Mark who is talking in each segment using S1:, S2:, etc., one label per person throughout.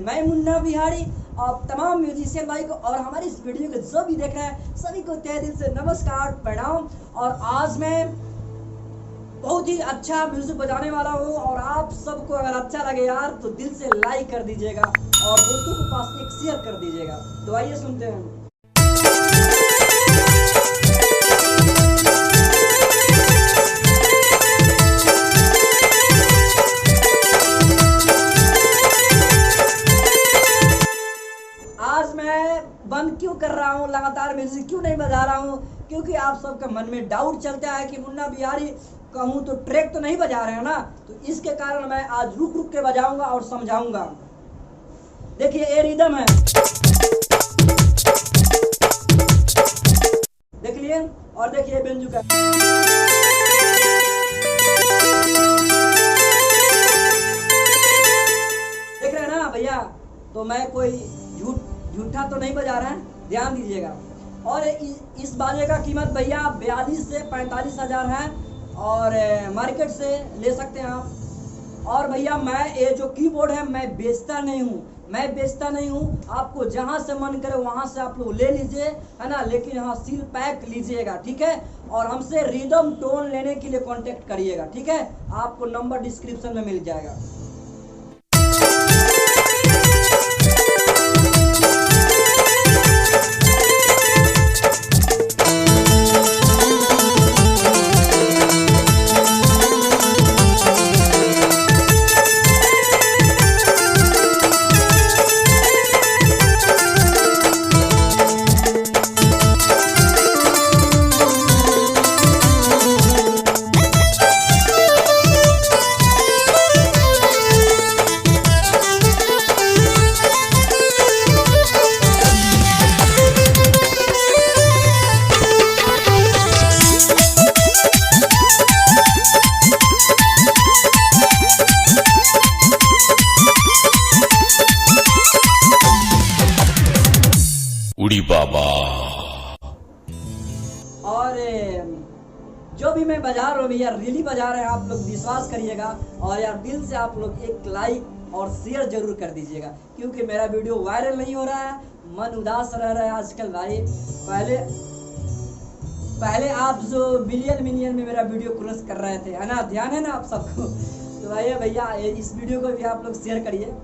S1: मैं मुन्ना बिहारी और तमाम म्यूजिशियन भाई को और हमारी इस वीडियो को जो भी देख रहे हैं सभी को तहे दिल से नमस्कार प्रणाम। और आज मैं बहुत ही अच्छा म्यूजिक बजाने वाला हूँ और आप सबको अगर अच्छा लगे यार तो दिल से लाइक कर दीजिएगा और दोस्तों के पास एक शेयर कर दीजिएगा। तो आइए सुनते हैं। आज मैं बंद क्यों कर रहा हूँ, लगातार म्यूजिक क्यों नहीं बजा रहा हूँ? क्योंकि आप सबके मन में डाउट चलता है कि मुन्ना बिहारी कहूँ तो ट्रैक तो नहीं बजा रहे हैं ना, तो इसके कारण मैं आज रुक रुक के बजाऊंगा और समझाऊंगा। देखिए ये रिदम है, देख लिए, और देखिए बेंजू का, देख रहे हैं ना भैया? तो मैं कोई झूठा तो नहीं बजा रहा है, ध्यान दीजिएगा। और इस बाजे का कीमत भैया 42 से 45 हज़ार है और मार्केट से ले सकते हैं आप। और भैया मैं ये जो कीबोर्ड है मैं बेचता नहीं हूँ, आपको जहां से मन करे वहां से आप लोग ले लीजिए, है ना, लेकिन हाँ सील पैक लीजिएगा, ठीक है। और हमसे रिदम टोन लेने के लिए कांटेक्ट करिएगा, ठीक है। आपको नंबर डिस्क्रिप्शन में मिल जाएगा।
S2: उड़ी बाबा।
S1: और जो भी मैं बजा रहा हूँ भैया रियली बजा रहे हैं, आप लोग विश्वास करिएगा और यार दिल से आप लोग एक लाइक और शेयर जरूर कर दीजिएगा, क्योंकि मेरा वीडियो वायरल नहीं हो रहा है। मन उदास रह रहा है आजकल भाई। पहले आप जो मिलियन में मेरा वीडियो क्रॉस कर रहे थे, है ना, ध्यान है ना आप सबको? तो भैया इस वीडियो को भी आप लोग शेयर करिए।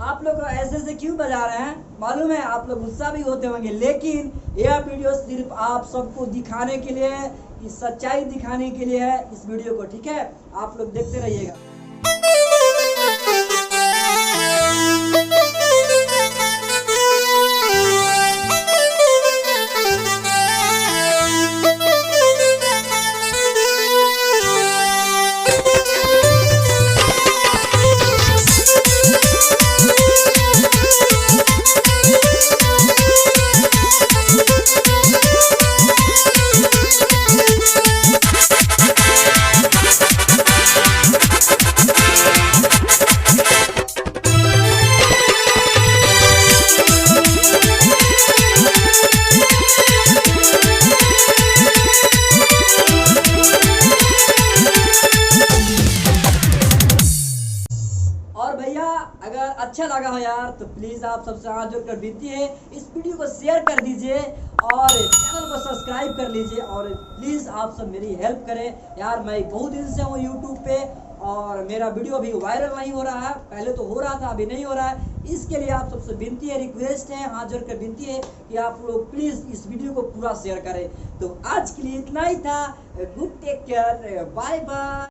S1: आप लोग ऐसे क्यों बजा रहे हैं मालूम है? आप लोग गुस्सा भी होते होंगे, लेकिन यह वीडियो सिर्फ आप सबको दिखाने के लिए है, इस सच्चाई दिखाने के लिए है इस वीडियो को, ठीक है। आप लोग देखते रहिएगा। अगर अच्छा लगा हो यार तो प्लीज आप सबसे हाथ जोड़कर विनती है, इस वीडियो को शेयर कर दीजिए और चैनल को सब्सक्राइब कर लीजिए और प्लीज आप सब मेरी हेल्प करें यार। मैं बहुत दिन से हूँ यूट्यूब पे और मेरा वीडियो अभी वायरल नहीं हो रहा है, पहले तो हो रहा था अभी नहीं हो रहा है। इसके लिए आप सबसे विनती है, रिक्वेस्ट है, हाथ जोड़ कर विनती है कि आप लोग प्लीज इस वीडियो को पूरा शेयर करें। तो आज के लिए इतना ही था। Good take care, bye bye.